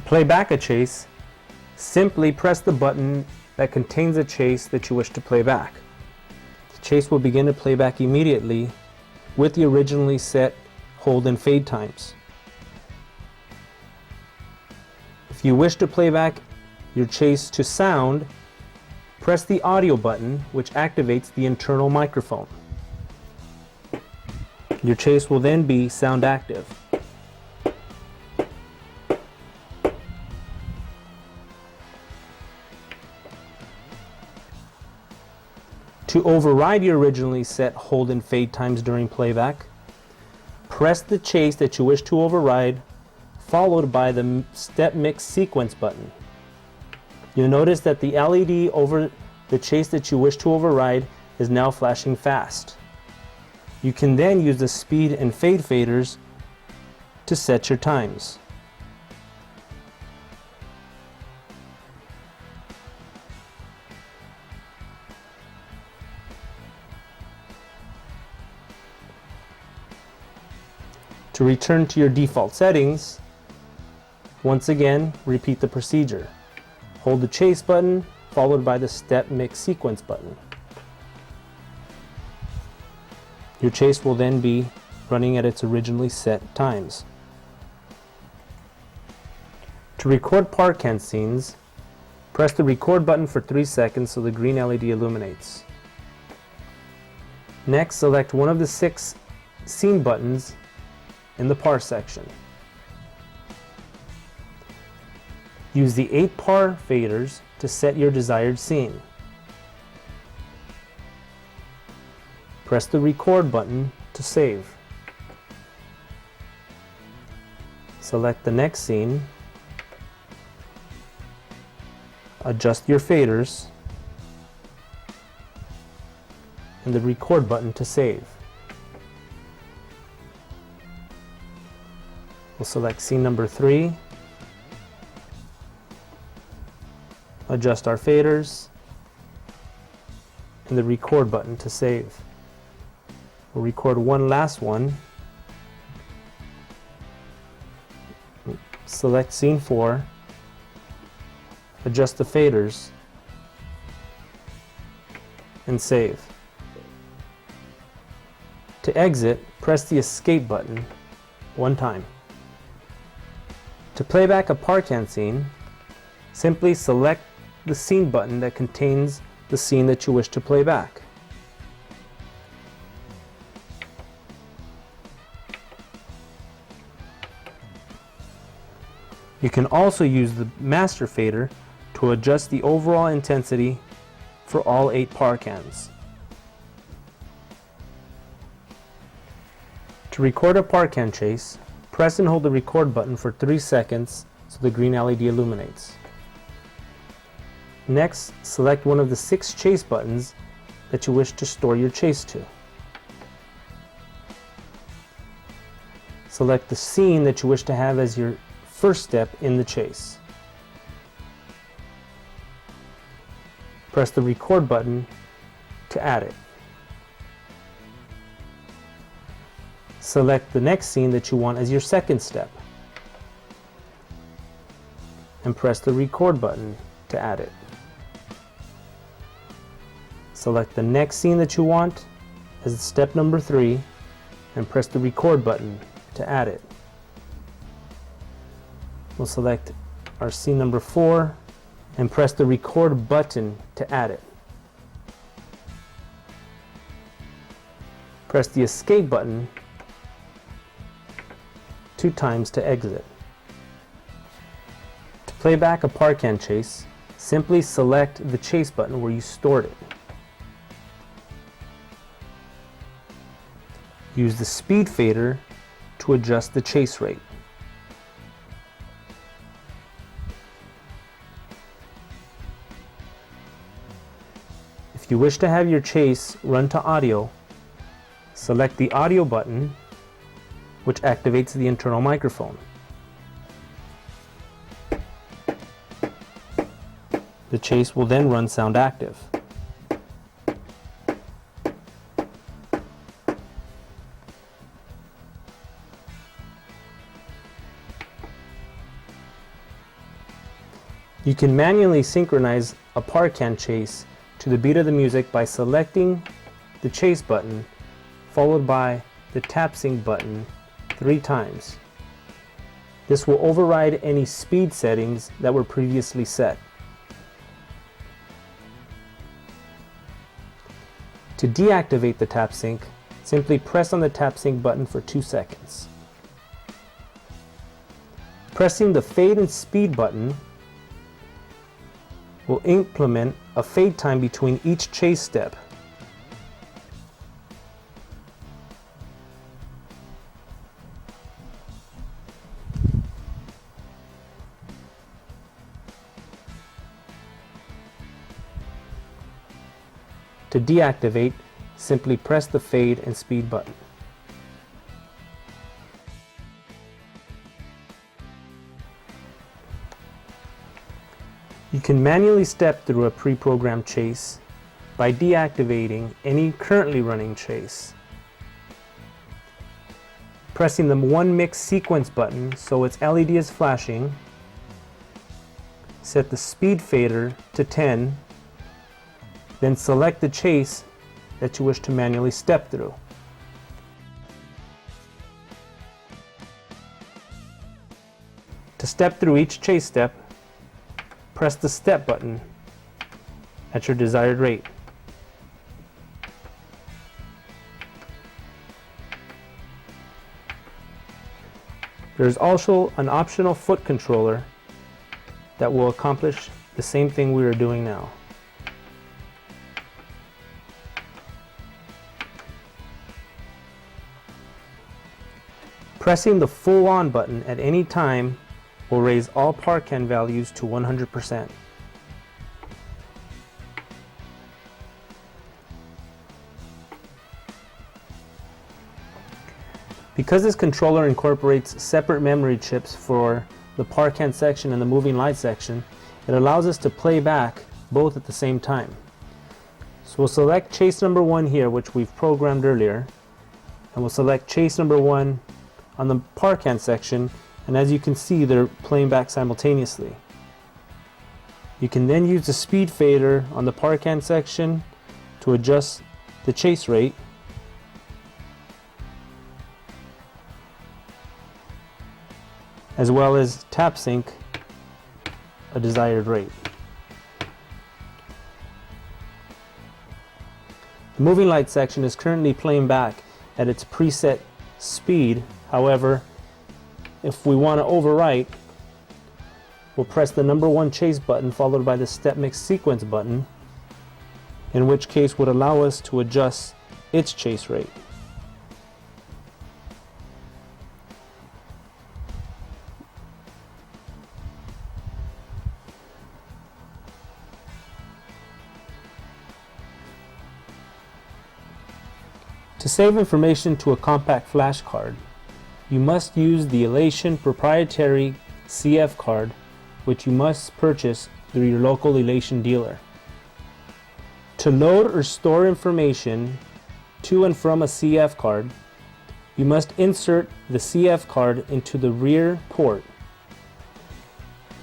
play back a chase, simply press the button that contains a chase that you wish to play back. The chase will begin to play back immediately with the originally set hold and fade times. If you wish to play back your chase to sound, press the audio button, which activates the internal microphone. Your chase will then be sound active. To override your originally set hold and fade times during playback, press the chase that you wish to override, followed by the step mix sequence button. You'll notice that the LED over the chase that you wish to override is now flashing fast. You can then use the speed and fade faders to set your times. To return to your default settings, once again, repeat the procedure. Hold the chase button, followed by the step mix sequence button. Your chase will then be running at its originally set times. To record park-can scenes, press the record button for 3 seconds so the green LED illuminates. Next, select one of the 6 scene buttons in the par section. Use the 8 par faders to set your desired scene. Press the record button to save. Select the next scene. Adjust your faders and the record button to save. We'll select scene number 3, adjust our faders, and the record button to save. We'll record one last one. Select scene 4, adjust the faders, and save. To exit, press the escape button one time. To play back a park-can scene, simply select the scene button that contains the scene that you wish to play back. You can also use the master fader to adjust the overall intensity for all 8 park-cans. To record a park-can chase, press and hold the record button for 3 seconds so the green LED illuminates. Next, select one of the 6 chase buttons that you wish to store your chase to. Select the scene that you wish to have as your first step in the chase. Press the record button to add it. Select the next scene that you want as your second step and press the record button to add it. Select the next scene that you want as step number 3 and press the record button to add it. We'll select our scene number 4 and press the record button to add it. Press the escape button 2 times to exit. To play back a park-can chase, simply select the chase button where you stored it. Use the speed fader to adjust the chase rate. If you wish to have your chase run to audio, select the audio button, which activates the internal microphone. The chase will then run sound active. You can manually synchronize a parcan chase to the beat of the music by selecting the chase button followed by the tap sync button 3 times. This will override any speed settings that were previously set. To deactivate the tap sync, simply press on the tap sync button for 2 seconds. Pressing the fade and speed button will implement a fade time between each chase step. To deactivate, simply press the fade and speed button. You can manually step through a pre-programmed chase by deactivating any currently running chase. Pressing the one mix sequence button so its LED is flashing, set the speed fader to 10, then select the chase that you wish to manually step through. To step through each chase step, press the step button at your desired rate. There is also an optional foot controller that will accomplish the same thing we are doing now. Pressing the full on button at any time will raise all parcan values to 100%. Because this controller incorporates separate memory chips for the parcan section and the moving light section, it allows us to play back both at the same time. So we'll select chase number 1 here, which we've programmed earlier, and we'll select chase number 1 on the parcan section, and as you can see, they're playing back simultaneously. You can then use the speed fader on the parcan section to adjust the chase rate, as well as tap sync a desired rate. The moving light section is currently playing back at its preset speed. However, if we want to overwrite, we'll press the number 1 chase button followed by the step mix sequence button, in which case would allow us to adjust its chase rate. To save information to a compact flash card, you must use the Elation proprietary CF card, which you must purchase through your local Elation dealer. To load or store information to and from a CF card, you must insert the CF card into the rear port.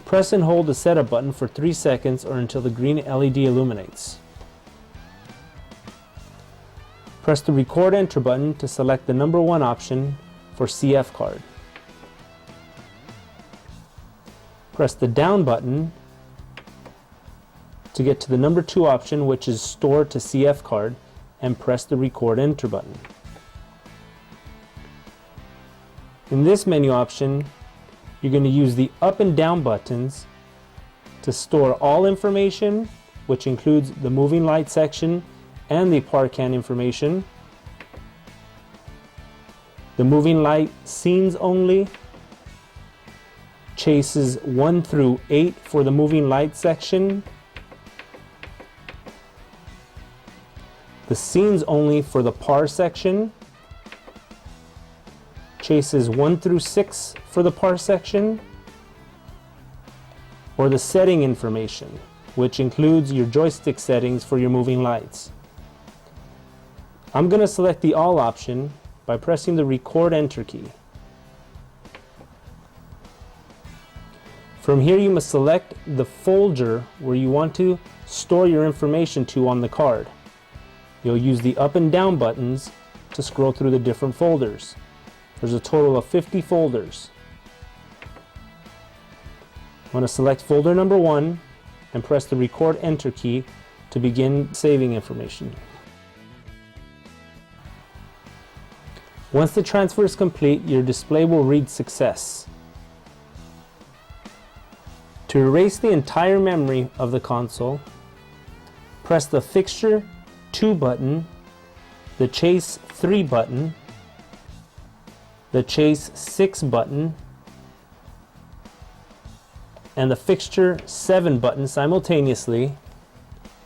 Press and hold the setup button for 3 seconds or until the green LED illuminates. Press the record enter button to select the number 1 option for CF card. Press the down button to get to the number 2 option, which is store to CF card, and press the record enter button. In this menu option, you're going to use the up and down buttons to store all information, which includes the moving light section and the parcan information, the moving light scenes only, chases 1 through 8 for the moving light section, the scenes only for the par section, chases 1 through 6 for the par section, or the setting information, which includes your joystick settings for your moving lights. I'm going to select the all option by pressing the record enter key. From here you must select the folder where you want to store your information to on the card. You'll use the up and down buttons to scroll through the different folders. There's a total of 50 folders. I'm going to select folder number 1 and press the record enter key to begin saving information. Once the transfer is complete, your display will read success. To erase the entire memory of the console, press the fixture 2 button, the chase 3 button, the chase 6 button, and the fixture 7 button simultaneously.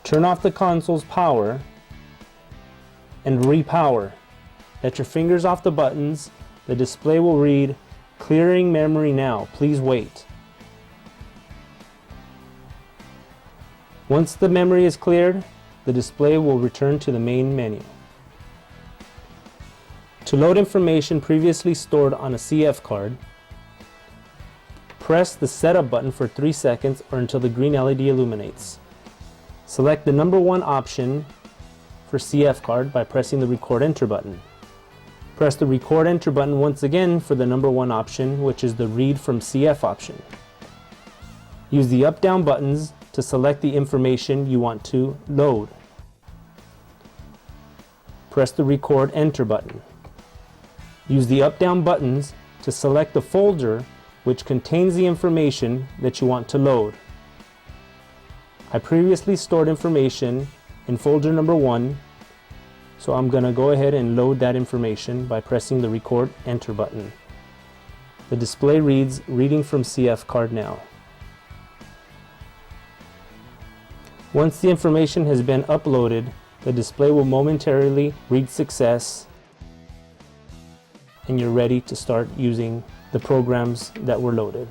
Turn off the console's power and repower. Let your fingers off the buttons. The display will read, "Clearing memory now, please wait." Once the memory is cleared, the display will return to the main menu. To load information previously stored on a CF card, press the setup button for 3 seconds or until the green LED illuminates. Select the number 1 option for CF card by pressing the record enter button. Press the record enter button once again for the number 1 option, which is the read from CF option. Use the up down buttons to select the information you want to load. Press the record enter button. Use the up down buttons to select the folder which contains the information that you want to load. I previously stored information in folder number 1, so I'm going to go ahead and load that information by pressing the record enter button. The display reads reading from CF card now. Once the information has been uploaded, the display will momentarily read success and you're ready to start using the programs that were loaded.